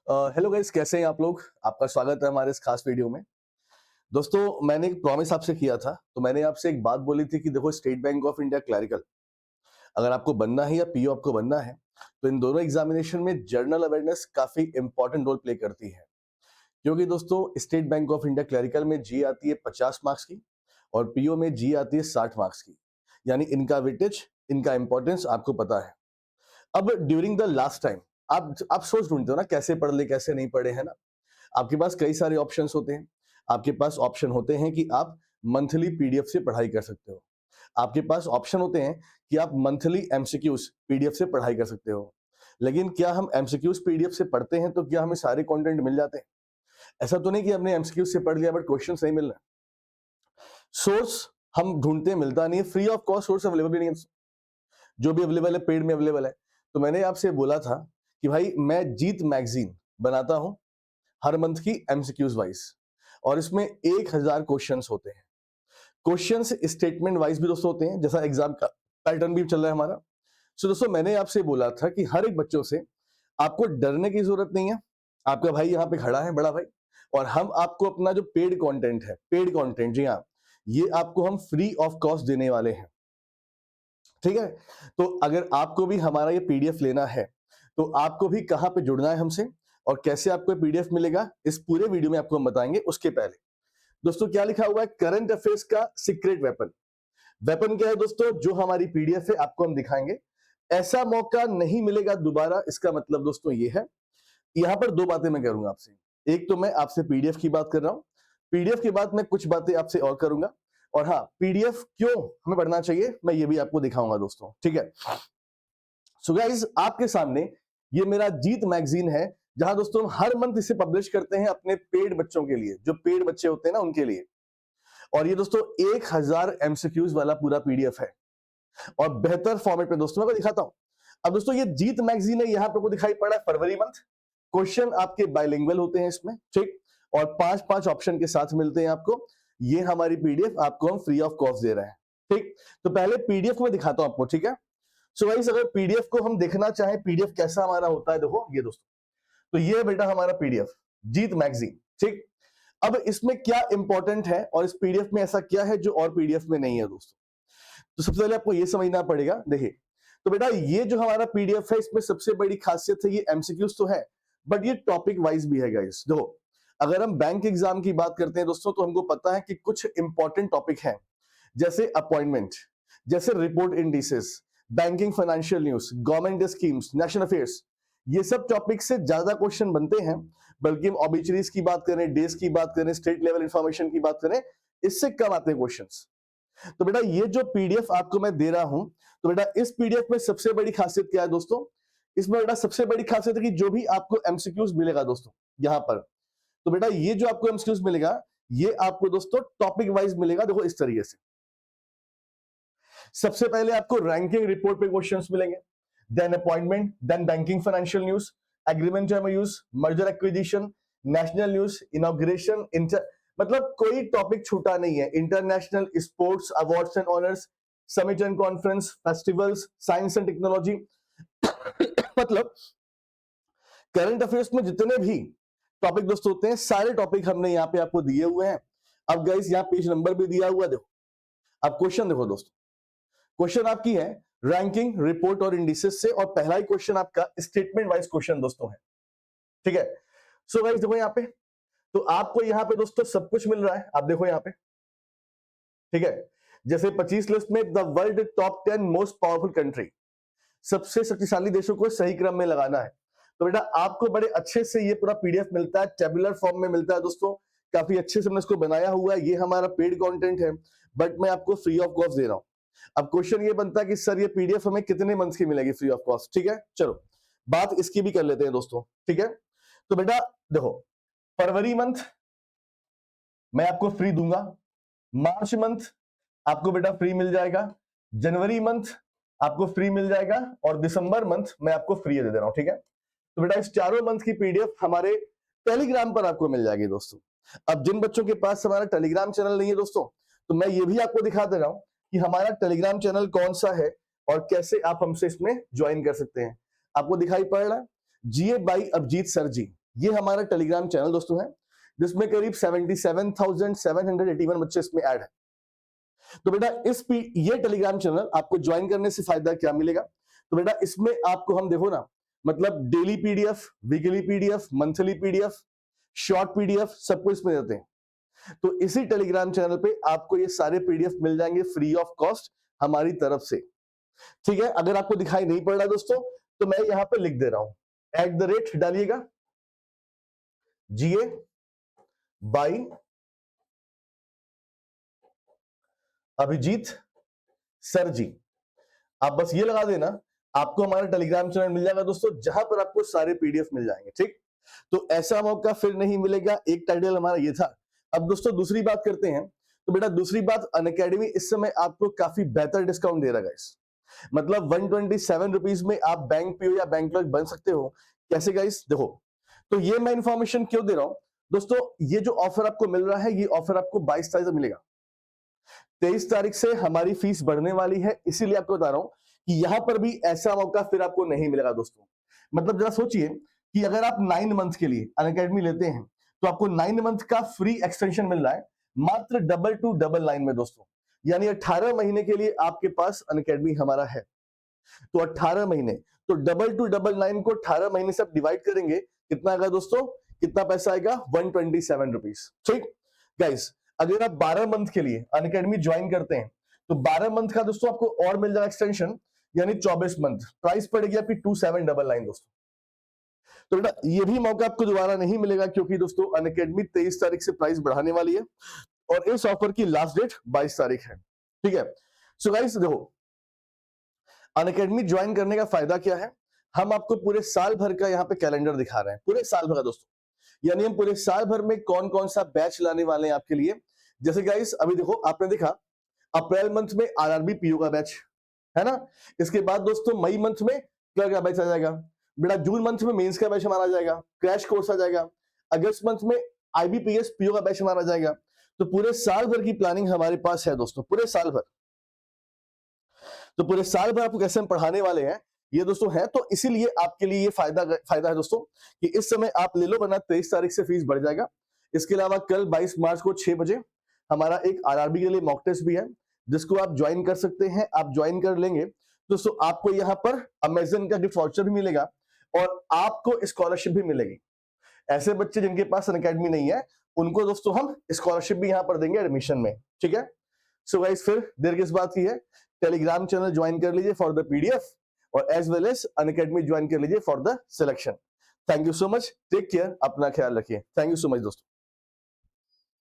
Hello guys, कैसे हैं आप लोग। आपका स्वागत है हमारे इस खास वीडियो में। दोस्तों, मैंने एक प्रॉमिस आपसे किया था, तो मैंने आपसे एक बात बोली थी कि देखो, state bank of India clerical अगर आपको बनना है या पीओ आपको बनना है, तो इन दोनों एग्जामिनेशन में जर्नल अवेयरनेस काफी इंपॉर्टेंट रोल प्ले करती है। क्योंकि दोस्तों, state bank of India clerical में जी आती है 50 मार्क्स की और पीओ में जी आती है 60 मार्क्स की। यानी इनका वेटेज, इनका इंपॉर्टेंस आपको पता है। अब ड्यूरिंग द लास्ट टाइम आप सोच ढूंढते हो ना, कैसे पढ़ ले कैसे नहीं पढ़े, है ना। आपके पास कई सारे ऑप्शंस होते हैं। आपके पास ऑप्शन होते हैं कि आप मंथली पीडीएफ से पढ़ाई कर सकते हो। आपके पास ऑप्शन होते हैं कि आप मंथली एमसीक्यूज पीडीएफ से पढ़ाई कर सकते हो। लेकिन क्या हम एमसीक्यूज पीडीएफ से पढ़ते हैं तो क्या हमें सारे कंटेंट मिल जाते हैं? ऐसा तो नहीं कि हमने एमसीक्यूज से पढ़ लिया बट क्वेश्चंस नहीं मिल रहे। सोर्स हम ढूंढते हैं, मिलता नहीं है। Free of cost source available भी नहीं है। जो भी अवेलेबल है पेड में अवेलेबल है। तो मैंने आपसे बोला था कि भाई मैं जीत मैगजीन बनाता हूं हर मंथ की एमसीक्यूज वाइज, और इसमें 1000 क्वेश्चंस होते हैं। क्वेश्चंस स्टेटमेंट वाइज भी दोस्तों होते हैं, जैसा एग्जाम का पैटर्न भी चल रहा है हमारा। सो दोस्तों, मैंने आपसे बोला था कि हर एक बच्चों से आपको डरने की जरूरत नहीं है। आपका भाई यहाँ पे खड़ा है, बड़ा भाई, और हम आपको अपना जो पेड कंटेंट है, पेड कंटेंट, जी हाँ, ये आपको हम फ्री ऑफ कॉस्ट देने वाले हैं। ठीक है। तो अगर आपको भी हमारा ये पीडीएफ लेना है, तो आपको भी कहां पे जुड़ना है हमसे और कैसे आपको पीडीएफ मिलेगा, इस पूरे वीडियो में आपको हम बताएंगे। उसके पहले दोस्तों, क्या लिखा हुआ है, करंट अफेयर्स का सीक्रेट वेपन। वेपन क्या है दोस्तों? जो हमारी पीडीएफ है आपको हम दिखाएंगे। ऐसा मौका नहीं मिलेगा दोबारा। इसका मतलब दोस्तों ये है, यहां पर दो बातें मैं करूंगा आपसे। एक तो मैं आपसे पीडीएफ की बात कर रहा हूं, पीडीएफ के बाद मैं कुछ बातें आपसे और करूंगा। और हाँ, पीडीएफ क्यों हमें पढ़ना चाहिए, मैं ये भी आपको दिखाऊंगा दोस्तों। ठीक है। सो गाइस, आपके सामने ये मेरा जीत मैगजीन है, जहां दोस्तों हम हर मंथ इसे पब्लिश करते हैं अपने पेड बच्चों के लिए, जो पेड बच्चे होते हैं ना उनके लिए। और ये दोस्तों 1000 एमसीक्यूज वाला पूरा पीडीएफ है और बेहतर फॉर्मेट में दोस्तों मैं दिखाता हूं। अब दोस्तों, ये जीत मैगजीन है, यहाँ पे को दिखाई पड़ा है फरवरी मंथ। क्वेश्चन आपके बाइलिंगुअल होते हैं इसमें, ठीक, और 5-5 ऑप्शन के साथ मिलते हैं आपको। ये हमारी पीडीएफ आपको हम फ्री ऑफ कॉस्ट दे रहे हैं। ठीक, तो पहले पीडीएफ को मैं दिखाता हूं आपको। ठीक है। सो गाइस, अगर पीडीएफ को हम देखना चाहें, पीडीएफ कैसा हमारा होता है, देखो ये दोस्तों, तो ये है बेटा हमारा पीडीएफ जीत मैगजीन। ठीक, अब इसमें क्या इंपॉर्टेंट है और इस पीडीएफ में ऐसा क्या है जो और पीडीएफ में नहीं है दोस्तों। तो सबसे पहले आपको ये समझना पड़ेगा। देखिए, तो बेटा ये जो हमारा पीडीएफ है, इसमें सबसे बड़ी खासियत है, ये एमसीक्यूज तो है बट ये टॉपिक वाइज भी है गाइस। देखो, अगर हम बैंक एग्जाम की बात करते हैं दोस्तों, तो हमको पता है कि कुछ इंपॉर्टेंट टॉपिक हैं, जैसे अपॉइंटमेंट, जैसे report indices, banking financial news, government schemes, national affairs. ये सब टॉपिक से ज्यादा क्वेश्चन बनते हैं। बल्कि हम ऑबिचुरीज की बात करें, डेज की बात करें, स्टेट लेवल इंफॉर्मेशन की बात करें, इससे कम आते हैं क्वेश्चंस। तो बेटा ये जो पीडीएफ आपको मैं दे रहा हूं, तो बेटा इस पीडीएफ में सबसे बड़ी खासियत क्या है दोस्तों? इसमें बेटा सबसे बड़ी खासियत है कि जो भी आपको एमसीक्यूज मिलेगा दोस्तों यहां पर, तो बेटा ये जो आपको एमसीक्यूज मिलेगा, ये आपको दोस्तों टॉपिक वाइज मिलेगा। देखो इस तरीके से, सबसे पहले आपको रैंकिंग रिपोर्ट पे क्वेश्चंस मिलेंगे, then appointment, then banking financial news, agreement MoUs, merger acquisition, national news, inauguration, मतलब कोई टॉपिक छूटा नहीं है। International sports awards and honours, summit and conference, festivals, science and technology. मतलब करंट अफेयर्स में जितने भी टॉपिक दोस्तों होते हैं, सारे टॉपिक हमने यहाँ पे आपको दिए हुए हैं। अब गाइस, यहाँ पेज नंबर भी दिया हुआ, देखो। अब क्वेश्चन देखो दोस्तों, क्वेश्चन आपकी है रैंकिंग रिपोर्ट और इंडिसेस से, और पहला ही क्वेश्चन आपका स्टेटमेंट वाइज क्वेश्चन दोस्तों है। ठीक है। सो गाइस देखो यहाँ पे, तो आपको यहाँ पे दोस्तों सब कुछ मिल रहा है। आप देखो यहाँ पे, ठीक है, जैसे 25 लिस्ट में the world top 10 most powerful country, सबसे शक्तिशाली देशों को सही क्रम में लगाना है। तो बेटा आपको बड़े अच्छे से ये पूरा पीडीएफ मिलता है, टेबुलर फॉर्म में मिलता है दोस्तों। काफी अच्छे से हमने इसको बनाया हुआ है। ये हमारा पेड कंटेंट है बट मैं आपको फ्री ऑफ कॉस्ट दे रहा हूं। अब क्वेश्चन ये बनता है कि सर ये पीडीएफ हमें कितने मंथ की मिलेगी फ्री ऑफ कॉस्ट? ठीक है, चलो बात इसकी भी कर लेते हैं दोस्तों। ठीक है, तो बेटा देखो, फरवरी मंथ मैं आपको फ्री दूंगा, मार्च मंथ आपको बेटा फ्री मिल जाएगा, जनवरी मंथ आपको फ्री मिल जाएगा, और दिसंबर मंथ मैं आपको फ्री दे दे रहा हूं। ठीक है, तो बेटा इस चारों मंथ की पीडीएफ हमारे टेलीग्राम पर आपको मिल जाएगी दोस्तों। अब जिन बच्चों के पास हमारा टेलीग्राम चैनल नहीं है दोस्तों, तो मैं ये भी आपको दिखा दे रहा हूं कि हमारा टेलीग्राम चैनल कौन सा है और कैसे आप हमसे इसमें ज्वाइन कर सकते हैं। आपको दिखाई पड़ रहा है, जीए बाई अभिजीत सर जी, ये हमारा टेलीग्राम चैनल दोस्तों है, जिसमें करीब 77,781 बच्चे इसमें ऐड है। तो बेटा ये टेलीग्राम चैनल आपको ज्वाइन करने से फायदा क्या मिलेगा? तो बेटा इसमें आपको हम देखो ना, मतलब daily PDF, weekly PDF, monthly PDF, short PDF सबको इसमें देते हैं। तो इसी टेलीग्राम चैनल पे आपको ये सारे पीडीएफ मिल जाएंगे फ्री ऑफ कॉस्ट हमारी तरफ से। ठीक है, अगर आपको दिखाई नहीं पड़ रहा दोस्तों, तो मैं यहां पे लिख दे रहा हूं, @ डालिएगा GA बाई अभिजीत सर जी। आप बस ये लगा देना, आपको हमारा टेलीग्राम चैनल मिल जाएगा दोस्तों, जहां पर आपको सारे पीडीएफ मिल जाएंगे। ठीक, तो ऐसा मौका फिर नहीं मिलेगा। एक टाइटल हमारा ये था। अब दोस्तों दूसरी बात करते हैं। तो बेटा दूसरी बात, अनअकैडमी इस समय आपको काफी बेहतर डिस्काउंट दे रहा है गाइस। मतलब 127 रुपीज में आप बैंक पीओ या बैंक क्लर्क बन सकते हो। कैसे गाइस? देखो, तो ये मैं इंफॉर्मेशन क्यों दे रहा हूं दोस्तों, ये जो ऑफर आपको मिल रहा है, ये ऑफर आपको 22 तारीख से मिलेगा। 23 तारीख से हमारी फीस बढ़ने वाली है, इसीलिए आपको बता रहा हूं कि यहां पर भी ऐसा मौका फिर आपको नहीं मिलेगा दोस्तों। मतलब जरा सोचिए कि अगर आप 9 मंथ के लिए अनअकैडमी लेते हैं, तो आपको 9 मंथ का फ्री एक्सटेंशन मिल रहा है मात्र 2299 में दोस्तों। यानी 18 महीने के लिए आपके पास अनअकैडमी हमारा है। तो 18 महीने, तो 2299 को 18 महीने से आप डिवाइड करेंगे, कितना आएगा दोस्तों? कितना पैसा आएगा? 127 रुपीज। ठीक गाइस, अगर आप 12 मंथ के लिए अनअकैडमी ज्वाइन करते हैं, तो 12 मंथ का दोस्तों आपको और मिल जाएगा एक्सटेंशन, यानी 24 मंथ। प्राइस पड़ेगी आपकी 2799 दोस्तों। तो बेटा ये भी मौका आपको दोबारा नहीं मिलेगा, क्योंकि दोस्तों अनअकैडमी 23 तारीख से प्राइस बढ़ाने वाली है और इस ऑफर की लास्ट डेट 22 तारीख है। ठीक है, सो गाइस देखो, अनअकैडमी ज्वाइन करने का फायदा क्या है? हम आपको पूरे साल भर का यहाँ पे कैलेंडर दिखा रहे हैं, पूरे साल भर का दोस्तों। यानी हम पूरे साल भर में कौन कौन सा बैच लाने वाले हैं आपके लिए। जैसे गाइस अभी देखो, आपने देखा अप्रैल मंथ में आरआरबी पीओ का बैच है ना। इसके बाद दोस्तों मई मंथ में क्लर्क का बैच आ जाएगा। बेटा जून मंथ में मेंस का बैच हमारा आ जाएगा, क्रैश कोर्स आ जाएगा। अगस्त मंथ में आईबीपीएस पीओ का बैच हमारा आ जाएगा। तो पूरे साल भर की प्लानिंग हमारे पास है दोस्तों, पूरे साल भर। तो पूरे साल भर आपको कैसे हम पढ़ाने वाले हैं ये दोस्तों है। तो इसीलिए आपके लिए ये फायदा है दोस्तों कि इस समय आप ले लो, वरना 23 तारीख से फीस बढ़ जाएगा। इसके अलावा कल 22 मार्च को 6 बजे हमारा एक आरआरबी के लिए मॉक टेस्ट भी है, जिसको आप ज्वाइन कर सकते हैं। आप ज्वाइन कर लेंगे दोस्तों, आपको यहाँ पर अमेजन का गिफ्ट वाउचर भी मिलेगा और आपको स्कॉलरशिप भी मिलेगी। ऐसे बच्चे जिनके पास अनअकैडमी नहीं है, उनको दोस्तों हम स्कॉलरशिप भी यहाँ पर देंगे एडमिशन में। ठीक है, सो गाइस फिर देर किस बात की है, टेलीग्राम चैनल ज्वाइन कर लीजिए फॉर द पीडीएफ और as well as Unacademy join कर लीजिए for the selection. Thank you so much, take care, अपना ख्याल रखिए। थैंक यू सो मच दोस्तों।